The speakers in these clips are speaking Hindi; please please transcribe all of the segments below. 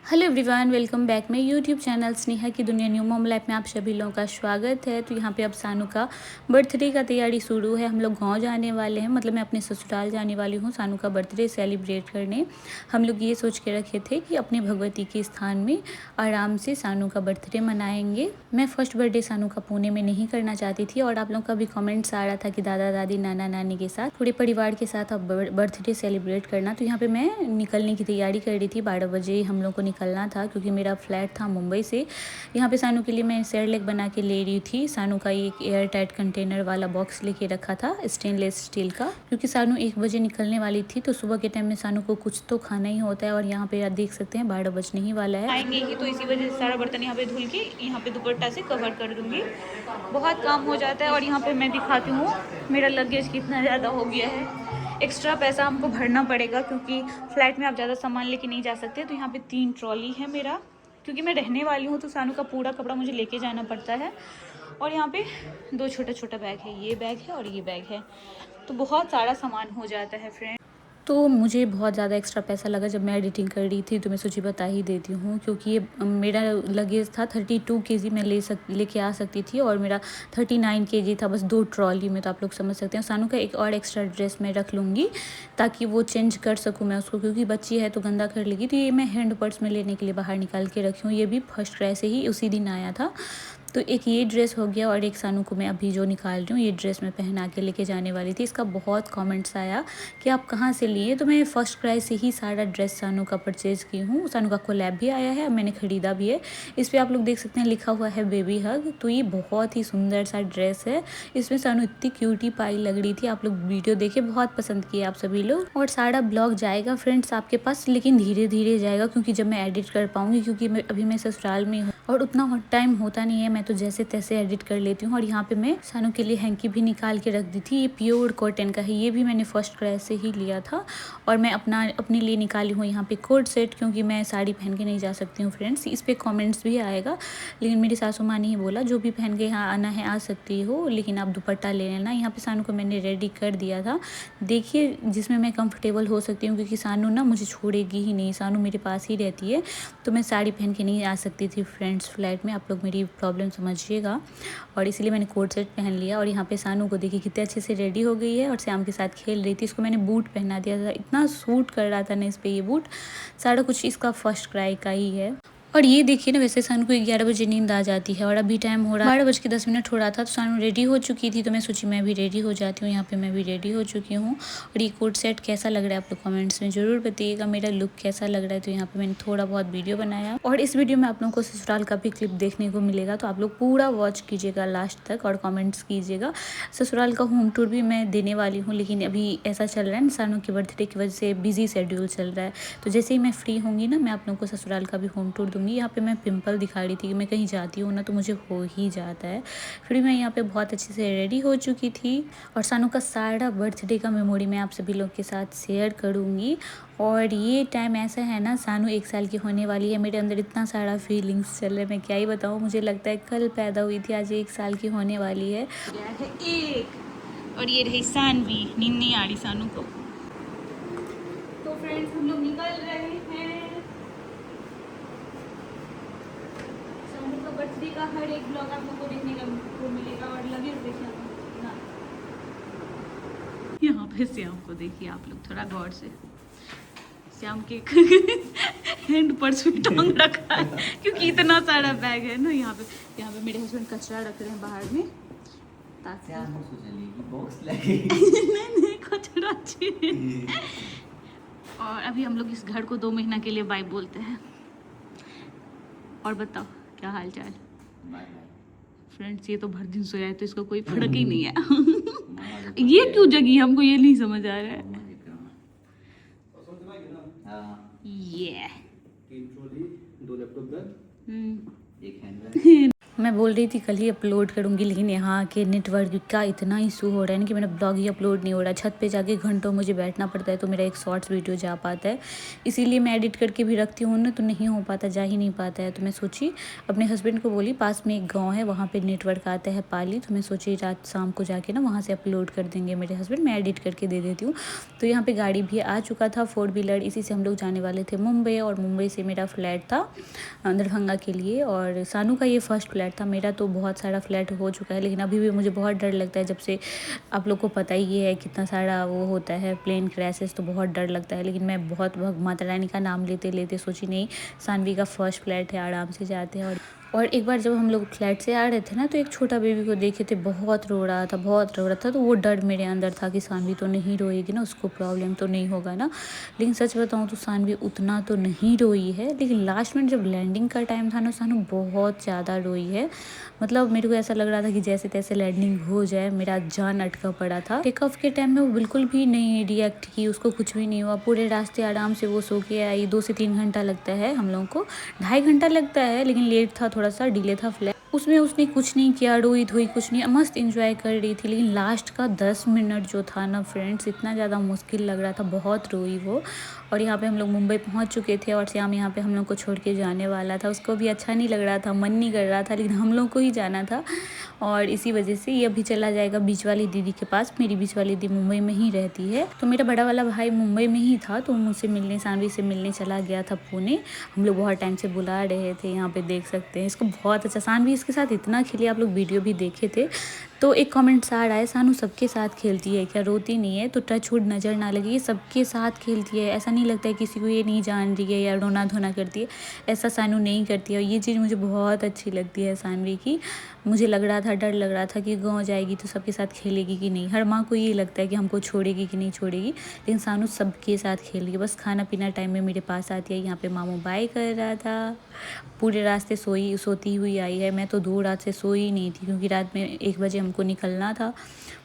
Hello everyone, welcome back my YouTube channel Sneha की दुनिया न्यू मॉम लाइफ में आप सभी लोगों का स्वागत है। तो यहाँ पे अब सानू का बर्थडे का तैयारी शुरू है। हम लोग गांव जाने वाले हैं, मतलब मैं अपने ससुराल जाने वाली हूँ सानू का बर्थडे सेलिब्रेट करने। हम लोग ये सोच के रखे थे कि अपने भगवती के स्थान में आराम से सानू का बर्थडे मनाएंगे। मैं फर्स्ट बर्थडे सानू का पुणे में नहीं करना चाहती थी और आप लोगों का भी कमेंट्स आ रहा था कि दादा दादी नाना नानी के साथ पूरे परिवार के साथ अब बर्थडे सेलिब्रेट करना। तो यहाँ पे मैं निकलने की तैयारी कर रही थी। 12 बजे हम लोग को निकलना था क्योंकि मेरा फ्लैट था मुंबई से। यहाँ पे सानू के लिए मैं सेरेलैक बना के ले रही थी। सानू का एक एयर टाइट कंटेनर वाला बॉक्स लेके रखा था स्टेनलेस स्टील का, क्योंकि सानू 1 बजे निकलने वाली थी। तो सुबह के टाइम में सानू को कुछ तो खाना ही होता है और यहाँ पे आप देख सकते हैं 12 बजने ही वाला है। आएंगे ही तो इसी वजह से सारा बर्तन यहाँ पे धुल के यहाँ पे दुपट्टा से कवर कर दूंगी। बहुत काम हो जाता है। और यहाँ पे मैं दिखाती हूँ मेरा लगेज कितना ज़्यादा हो गया है। एक्स्ट्रा पैसा हमको भरना पड़ेगा क्योंकि फ़्लाइट में आप ज़्यादा सामान लेके नहीं जा सकते। तो यहाँ पे 3 ट्रॉली है मेरा, क्योंकि मैं रहने वाली हूँ तो सानू का पूरा कपड़ा मुझे लेके जाना पड़ता है। और यहाँ पे 2 छोटा छोटा बैग है, ये बैग है और ये बैग है। तो बहुत सारा सामान हो जाता है फ्रेंड। तो मुझे बहुत ज़्यादा एक्स्ट्रा पैसा लगा जब मैं एडिटिंग कर रही थी, तो मैं सोची बता ही देती हूँ। क्योंकि ये मेरा लगेज था 32 केजी मैं लेके आ सकती थी और मेरा 39 केजी था बस 2 ट्रॉली में। तो आप लोग समझ सकते हैं। सानू का एक और एक्स्ट्रा ड्रेस मैं रख लूँगी ताकि वो चेंज कर सकूँ मैं उसको, क्योंकि बच्ची है तो गंदा कर लेगी। तो ये मैं हैंड पर्स में लेने के लिए बाहर निकाल के रखी हूँ। ये भी फर्स्ट क्राई से ही उसी दिन आया था। तो एक ये ड्रेस हो गया और एक सानू को मैं अभी जो निकाल रही हूँ ये ड्रेस मैं पहना के लेके जाने वाली थी। इसका बहुत कमेंट्स आया कि आप कहाँ से लिए, तो मैं फर्स्ट क्राई से ही सारा ड्रेस सानू का परचेज़ की हूँ। सानू का कोलैब भी आया है, मैंने ख़रीदा भी है। इस पर आप लोग देख सकते हैं लिखा हुआ है बेबी हग। तो ये बहुत ही सुंदर सा ड्रेस है। इसमें सानू इतनी क्यूटी पाई लग रही थी। आप लोग वीडियो देखे, बहुत पसंद किए आप सभी लोग। और सारा ब्लॉग जाएगा फ्रेंड्स आपके पास, लेकिन धीरे धीरे जाएगा क्योंकि जब मैं एडिट कर पाऊँगी, क्योंकि अभी मैं ससुराल में हूँ और उतना टाइम होता नहीं है। मैं तो जैसे तैसे एडिट कर लेती हूँ। और यहाँ पे मैं सानू के लिए हैंकी भी निकाल के रख दी थी। ये प्योर कॉटन का है, ये भी मैंने फर्स्ट क्राई से ही लिया था। और मैं अपने लिए निकाली हूँ यहाँ पे कोट सेट, क्योंकि मैं साड़ी पहन के नहीं जा सकती हूँ फ्रेंड्स। इस पर कॉमेंट्स भी आएगा, लेकिन मेरी सासू माँ ने ही बोला जो भी पहन के यहाँ आना है आ सकती हो, लेकिन आप दुपट्टा ले लेना। यहाँ पे सानू को मैंने रेडी कर दिया था, देखिए, जिसमें मैं कंफर्टेबल हो सकती हूँ, क्योंकि सानू ना मुझे छोड़ेगी ही नहीं। सानू मेरे पास ही रहती है, तो मैं साड़ी पहन के नहीं आ सकती थी फ्रेंड्स फ्लाइट में। आप लोग मेरी प्रॉब्लम समझिएगा। और इसीलिए मैंने कोट सेट पहन लिया। और यहाँ पे सानू को देखिए कितने अच्छे से रेडी हो गई है और श्याम के साथ खेल रही थी। इसको मैंने बूट पहना दिया था, इतना सूट कर रहा था ना इस पर ये बूट। सारा कुछ इसका फर्स्ट क्राई का ही है। और ये देखिए ना, वैसे सानू को 11 बजे नींद आ जाती है और अभी टाइम हो रहा है 12:10 हो रहा था। तो सानू रेडी हो चुकी थी, तो मैं सोची मैं भी रेडी हो जाती हूँ। यहाँ पे मैं भी रेडी हो चुकी हूँ। और ये कोट सेट कैसा लग रहा है आप लोग कमेंट्स में ज़रूर बताइएगा, मेरा लुक कैसा लग रहा है। तो यहाँ पे मैंने थोड़ा बहुत वीडियो बनाया और इस वीडियो में आप लोगों को ससुराल का भी क्लिप देखने को मिलेगा। तो आप लोग पूरा वॉच कीजिएगा लास्ट तक और कॉमेंट्स कीजिएगा। ससुराल का होम टूर भी मैं देने वाली हूँ, लेकिन अभी ऐसा चल रहा है ना, सानू की बर्थडे की वजह से बिजी शेड्यूल चल रहा है। तो जैसे ही मैं फ्री होंगी ना, मैं आप लोगों को ससुराल का भी होम टूर दूंगी। यहाँ पे मैं पिंपल दिखा रही थी कि मैं कहीं जाती हूँ ना तो मुझे हो ही जाता है। फिर मैं यहाँ पे बहुत अच्छे से रेडी हो चुकी थी और सानू का सारा बर्थडे का मेमोरी मैं आप सभी लोग के साथ शेयर करूँगी। और ये टाइम ऐसा है ना, सानू 1 साल की होने वाली है। मेरे अंदर इतना सारा फीलिंग्स चल रहा है, मैं क्या ही बताऊँ। मुझे लगता है कल पैदा हुई थी, आज 1 साल की होने वाली है। और ये रही सानवी, नींद नहीं आ रही सानू को। तो फ्रेंड्स हम लोग निकल रहे हैं। सानू का बर्थडे का हर एक ब्लॉग आप लोगों को देखने को मिलेगा। और लगेज देखिए ना, यहाँ पे श्याम को देखिए आप लोग थोड़ा गौर से। श्याम के हैंड पर्स में टांग रखा है क्योंकि इतना सारा बैग है ना। यहाँ पे मेरे हस्बैंड कचरा रख रहे हैं बाहर में, ताकि नहीं कचरा चाहिए। और अभी हम लोग इस घर को 2 महीना के लिए बाय बोलते हैं। और बताओ क्या हाल चाल फ्रेंड्स। ये तो भर दिन सोया है तो इसका कोई फर्क ही नहीं है। ये क्यों जगी हमको ये नहीं समझ आ रहा है। ये 3 ट्रॉली, 2 लैपटॉप बैग, एक हैंडबैग। मैं बोल रही थी कल ही अपलोड करूँगी, लेकिन यहाँ के नेटवर्क का इतना इशू हो रहा है ना कि मेरा ब्लॉग ही अपलोड नहीं हो रहा है। छत पे जाके घंटों मुझे बैठना पड़ता है तो मेरा एक शॉर्ट्स वीडियो जा पाता है। इसीलिए मैं एडिट करके भी रखती हूँ ना, तो नहीं हो पाता, जा ही नहीं पाता है। तो मैं सोची, अपने हस्बैंड को बोली पास में एक गाँव है वहाँ पर नेटवर्क आता है पाली, तो मैं सोची रात शाम को जाके ना वहाँ से अपलोड कर देंगे मेरे हस्बैंड, मैं एडिट करके दे देती हूँ। तो यहाँ पर गाड़ी भी आ चुका था, 4 व्हीलर, इसी से हम लोग जाने वाले थे मुंबई, और मुंबई से मेरा फ्लैट था दरभंगा के लिए। और सानू का ये फर्स्ट फ्लैट था, मेरा तो बहुत सारा फ्लैट हो चुका है, लेकिन अभी भी मुझे बहुत डर लगता है। जब से आप लोग को पता ही है कितना सारा वो होता है प्लेन क्रैशेस, तो बहुत डर लगता है। लेकिन मैं बहुत माता रानी का नाम लेते लेते सोची नहीं, सानवी का फर्स्ट फ्लैट है, आराम से जाते हैं। और एक बार जब हम लोग फ्लैट से आ रहे थे ना, तो एक छोटा बेबी को देखे थे, बहुत रो रहा था, बहुत रो रहा था। तो वो डर मेरे अंदर था कि सानवी तो नहीं रोएगी ना, उसको प्रॉब्लम तो नहीं होगा ना। लेकिन सच बताऊँ तो सानवी उतना तो नहीं रोई है, लेकिन लास्ट में जब लैंडिंग का टाइम था ना, सानू बहुत ज़्यादा रोई है। मतलब मेरे को ऐसा लग रहा था कि जैसे तैसे लैंडिंग हो जाए, मेरा जान अटका पड़ा था। टेक ऑफ के टाइम में वो बिल्कुल भी नहीं रिएक्ट की, उसको कुछ भी नहीं हुआ। पूरे रास्ते आराम से वो सो के आई। 2 से 3 घंटा लगता है हम लोगों को, 2.5 घंटा लगता है, लेकिन लेट था, थोड़ा सा डिले था फ्लाइट। उसमें उसने कुछ नहीं किया, रोई धोई कुछ नहीं, मस्त इंजॉय कर रही थी। लेकिन लास्ट का 10 मिनट जो था ना फ्रेंड्स, इतना ज़्यादा मुश्किल लग रहा था, बहुत रोई वो। और यहाँ पे हम लोग मुंबई पहुँच चुके थे, और श्याम यहाँ पे हम लोग को छोड़ के जाने वाला था। उसको भी अच्छा नहीं लग रहा था, मन नहीं कर रहा था, लेकिन हम लोग को ही जाना था। और इसी वजह से ये अभी चला जाएगा बीच वाली दीदी के पास। मेरी बीच वाली दीदी मुंबई में ही रहती है, तो मेरा बड़ा वाला भाई मुंबई में ही था, तो मुझसे मिलने, सानवी से मिलने चला गया था पुणे। हम लोग बहुत टाइम से बुला रहे थे, यहाँ पे देख सकते हैं इसको, बहुत अच्छा। सानवी इसके साथ इतना खेली, आप लोग वीडियो भी देखे थे। तो एक कमेंट्स आ रहा है, सानू सबके साथ खेलती है क्या, रोती नहीं है? तो टच वुड नज़र ना लगे, ये सबके साथ खेलती है। ऐसा नहीं लगता है किसी को ये नहीं जान रही है या रोना धोना करती है, ऐसा सानू नहीं करती है। और ये चीज़ मुझे बहुत अच्छी लगती है सानवी की। मुझे लग रहा था, डर लग रहा था कि गाँव जाएगी तो सबके साथ खेलेगी कि नहीं। हर माँ को ये लगता है कि हमको छोड़ेगी कि नहीं छोड़ेगी, लेकिन सानू सबके साथ खेल रही है। बस खाना पीना टाइम में मेरे पास आती है। यहाँ पे मामू बाय कर रहा था, पूरे रास्ते सोती हुई आई है। मैं तो 2 रात से सोई नहीं थी, क्योंकि रात में 1 बजे हमको निकलना था,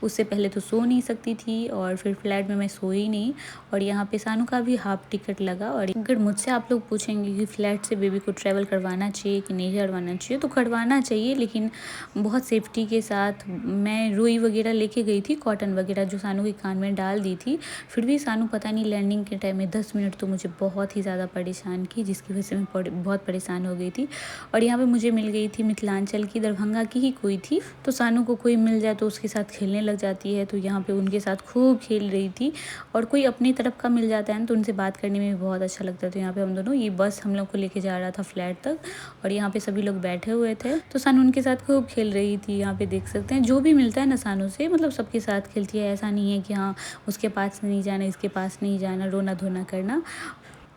उससे पहले तो सो नहीं सकती थी। और फिर फ्लैट में मैं सोई नहीं। और यहाँ पे सानू का भी हाफ टिकट लगा। और अगर मुझसे आप लोग पूछेंगे कि फ्लैट से बेबी को ट्रैवल करवाना चाहिए कि नहीं करवाना चाहिए, तो करवाना चाहिए, लेकिन बहुत सेफ्टी के साथ। मैं रुई वगैरह लेके गई थी, कॉटन वगैरह, जो सानू के कान में डाल दी थी। फिर भी सानू पता नहीं लैंडिंग के टाइम में 10 मिनट तो मुझे बहुत ही ज़्यादा परेशान की, जिसकी वजह से मैं बहुत परेशान हो गई थी। और यहाँ पे मुझे मिल गई थी मिथिलांचल की, दरभंगा की ही कोई थी। तो सानू को कोई मिल जाए तो उसके साथ खेलने लग जाती है, तो यहाँ पे उनके साथ खूब खेल रही थी। और कोई अपनी तरफ का मिल जाता है ना, तो उनसे बात करने में भी बहुत अच्छा लगता है। तो यहाँ पे हम दोनों, ये बस हम लोग को लेके जा रहा था फ्लैट तक, और यहाँ पे सभी लोग बैठे हुए थे। तो सानू उनके साथ खूब खेल रही थी। यहाँ पे देख सकते हैं, जो भी मिलता है ना सानू से, मतलब सबके साथ खेलती है। ऐसा नहीं है कि हाँ उसके पास नहीं जाना, इसके पास नहीं जाना, रोना धोना करना।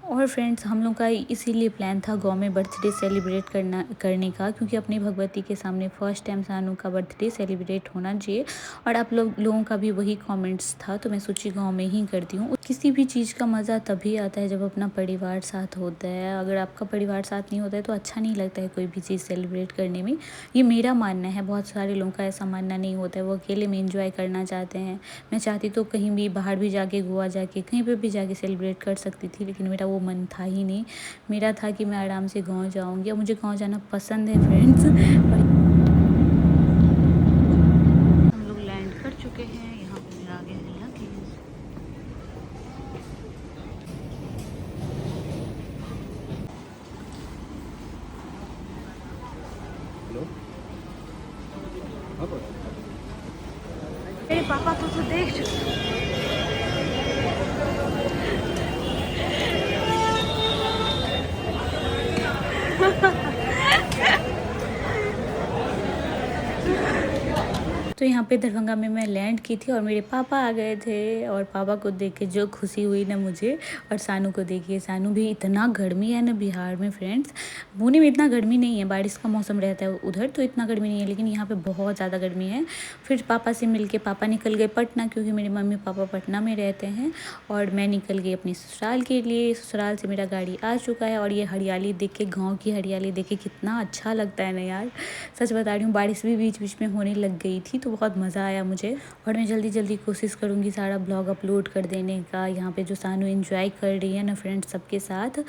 और फ्रेंड्स, हम लोग का इसीलिए प्लान था गांव में बर्थडे सेलिब्रेट करने का, क्योंकि अपनी भगवती के सामने फर्स्ट टाइम सानू का बर्थडे सेलिब्रेट होना चाहिए। और आप लोगों का भी वही कमेंट्स था, तो मैं सोची गांव में ही करती हूँ। किसी भी चीज़ का मज़ा तभी आता है जब अपना परिवार साथ होता है। अगर आपका परिवार साथ नहीं होता है तो अच्छा नहीं लगता है कोई भी चीज़ सेलिब्रेट करने में। ये मेरा मानना है, बहुत सारे लोगों का ऐसा मानना नहीं होता है, वो अकेले में इंजॉय करना चाहते हैं। मैं चाहती तो कहीं भी बाहर भी जाके, गोवा जाके, कहीं पर भी जाके सेलिब्रेट कर सकती थी, लेकिन मेरा वो मन था ही नहीं। मेरा था कि मैं आराम से गाँव जाऊंगी, और मुझे गाँव जाना पसंद है फ्रेंड्स। हम लोग लैंड कर चुके हैं, यहाँ पे मेरा आ गया है लगेज। मेरे पापा तो देख चुके। तो यहाँ पे दरभंगा में मैं लैंड की थी, और मेरे पापा आ गए थे। और पापा को देख के जो खुशी हुई ना मुझे, और सानू को देखिए, सानू भी, इतना गर्मी है ना बिहार में फ्रेंड्स। पुणे में इतना गर्मी नहीं है, बारिश का मौसम रहता है उधर, तो इतना गर्मी नहीं है, लेकिन यहाँ पे बहुत ज़्यादा गर्मी है। फिर पापा से मिल के पापा निकल गए पटना, क्योंकि मेरे मम्मी पापा पटना में रहते हैं। और मैं निकल गई अपनी ससुराल के लिए। ससुराल से मेरा गाड़ी आ चुका है, और ये हरियाली देख के, गाँव की हरियाली देख के कितना अच्छा लगता है ना यार। सच बता रही हूँ, बारिश भी बीच बीच में होने लग गई थी, तो बहुत मज़ा आया मुझे। और मैं जल्दी जल्दी कोशिश करूँगी सारा ब्लॉग अपलोड कर देने का। यहाँ पे जो सानू एंजॉय कर रही है ना फ्रेंड्स सबके साथ,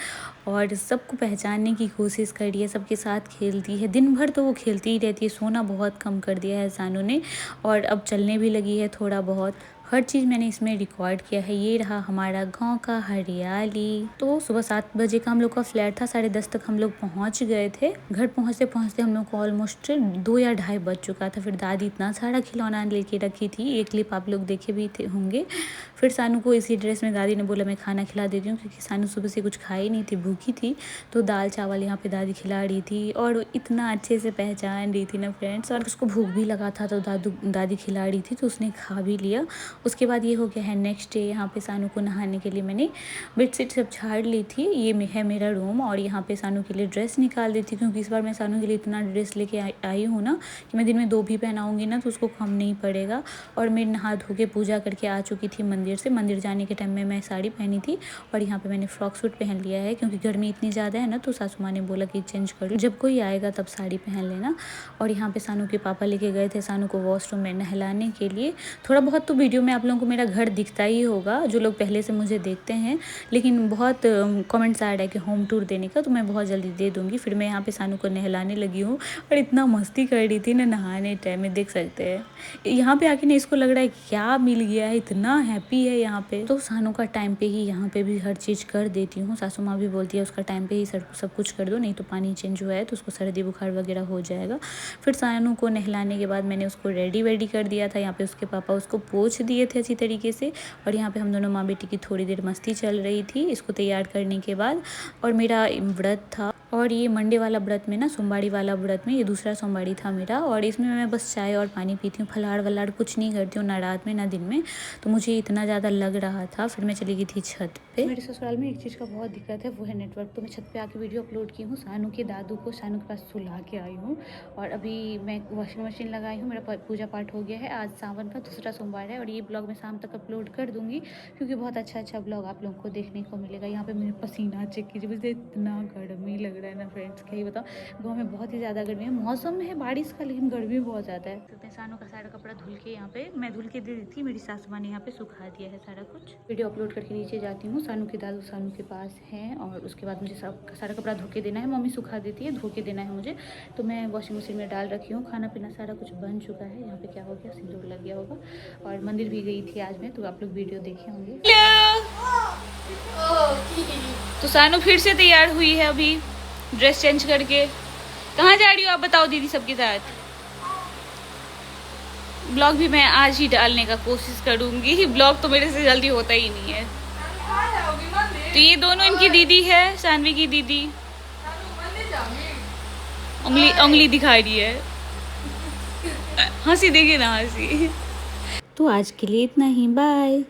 और सबको पहचानने की कोशिश कर रही है, सबके साथ खेलती है। दिन भर तो वो खेलती ही रहती है, सोना बहुत कम कर दिया है सानू ने, और अब चलने भी लगी है थोड़ा बहुत। हर चीज़ मैंने इसमें रिकॉर्ड किया है। ये रहा हमारा गांव का हरियाली। तो सुबह 7 बजे का हम लोग का फ्लैट था, 10:30 तक हम लोग पहुंच गए थे। घर पहुंचते पहुंचते हम लोग को ऑलमोस्ट 2 या 2:30 बज चुका था। फिर दादी इतना सारा खिलौना लेके रखी थी, ये क्लिप आप लोग देखे भी थे होंगे। फिर सानू को इसी ड्रेस में दादी ने बोला मैं खाना खिला देती हूँ, क्योंकि सानू सुबह से कुछ खाई नहीं थी, भूखी थी। तो दाल चावल यहाँ पे दादी खिला रही थी, और इतना अच्छे से पहचान रही थी ना फ्रेंड्स। और उसको भूख भी लगा था, तो दादी खिला रही थी, तो उसने खा भी लिया। उसके बाद ये हो गया है नेक्स्ट डे। यहाँ पे सानू को नहाने के लिए मैंने बेडशीट सब झाड़ ली थी। ये है मेरा रूम, और यहाँ पे सानू के लिए ड्रेस निकाल दी थी, क्योंकि इस बार मैं सानू के लिए इतना ड्रेस लेके आई हूँ ना कि मैं दिन में 2 भी पहनाऊँगी ना तो उसको कम नहीं पड़ेगा। और मैं नहा धो के पूजा करके आ चुकी थी मंदिर से। मंदिर जाने के टाइम में मैं साड़ी पहनी थी, और यहाँ पे मैंने फ्रॉक सूट पहन लिया है, क्योंकि गर्मी इतनी ज़्यादा है ना, तो सासू माँ ने बोला कि चेंज कर लो, जब कोई आएगा तब साड़ी पहन लेना। और यहाँ पे सानू के पापा लेके गए थे सानू को वॉशरूम में नहलाने के लिए। थोड़ा बहुत तो वीडियो में आप लोगों को मेरा घर दिखता ही होगा, जो लोग पहले से मुझे देखते हैं, लेकिन बहुत कमेंट्स आ रहा है कि होम टूर देने का, तो मैं बहुत जल्दी दे दूँगी। फिर मैं यहाँ पे सानू को नहलाने लगी हूँ, और इतना मस्ती कर रही थी ना नहाने टाइम में, देख सकते हैं। यहाँ पे आके ना इसको लग रहा है क्या मिल गया है, इतना हैप्पी है यहाँ पे। तो सानू का टाइम पे ही यहाँ पे भी हर चीज़ कर देती हूँ। सासू माँ भी बोलती है उसका टाइम पे ही सब कुछ कर दो, नहीं तो पानी चेंज हुआ है तो उसको सर्दी बुखार वगैरह हो जाएगा। फिर सानू को नहलाने के बाद मैंने उसको रेडी कर दिया था। यहाँ पे उसके पापा उसको पोंछ दिए थे अच्छी तरीके से, और यहाँ पे हम दोनों माँ बेटी की थोड़ी देर मस्ती चल रही थी इसको तैयार करने के बाद। और मेरा व्रत था, और ये मंडे वाला व्रत में ना, सोमवारी वाला व्रत में ये दूसरा सोमवारी था मेरा, और इसमें मैं बस चाय और पानी पीती हूँ, फलाहार वलाहार कुछ नहीं करती हूँ, ना रात में ना दिन में। तो मुझे इतना ज़्यादा लग रहा था। फिर मैं चली गई थी छत पे। मेरे ससुराल में एक चीज़ का बहुत दिक्कत है, वो है नेटवर्क। तो मैं छत पे आके वीडियो अपलोड की हूँ। सानू के दादू को सानू के पास सुला के आई हूँ, और अभी मैं वॉशिंग मशीन लगाई हूँ। मेरा पूजा पाठ हो गया है। आज सावन का दूसरा सोमवार है, और ये ब्लॉग मैं शाम तक अपलोड कर दूँगी, क्योंकि बहुत अच्छा ब्लॉग आप लोगों को देखने को मिलेगा। यहाँ पे मेरे पसीना चेक कीजिए, मुझे इतना गर्मी लग रहा है ना फ्रेंड्स, क्या ही बताओ। गाँव में बहुत ही ज़्यादा गर्मी है, मौसम है बारिश का, लेकिन गर्मी बहुत ज़्यादा है। तो मैं सानू का सारा कपड़ा धुल के यहाँ पे मैं धुल के दे दी थी, मेरी सासू माँ ने यहाँ पे सुखा दिया है सारा कुछ। वीडियो अपलोड करके नीचे जाती हूँ। सानू के दादू सानू के पास हैं, और उसके बाद मुझे सारा कपड़ा धो के देना है। मम्मी सुखा देती है, धो के देना है मुझे। तो मैं वॉशिंग मशीन में डाल रखी हूँ। खाना पीना सारा कुछ बन चुका है। यहाँ पे क्या हो गया, सिंदूर लग गया होगा। और मंदिर भी गई थी आज मैं, तो आप लोग वीडियो देखे होंगे। तो सानू फिर से तैयार हुई है अभी ड्रेस चेंज करके। कहाँ जा रही हो आप बताओ दीदी सबके साथ। ब्लॉग भी मैं आज ही डालने का कोशिश करूंगी। ब्लॉग तो मेरे से जल्दी होता ही नहीं है। तो ये दोनों इनकी दीदी है, सानवी की दीदी। उंगली दिखा रही है, हंसी देखिए ना हंसी। तो आज के लिए इतना ही, बाय।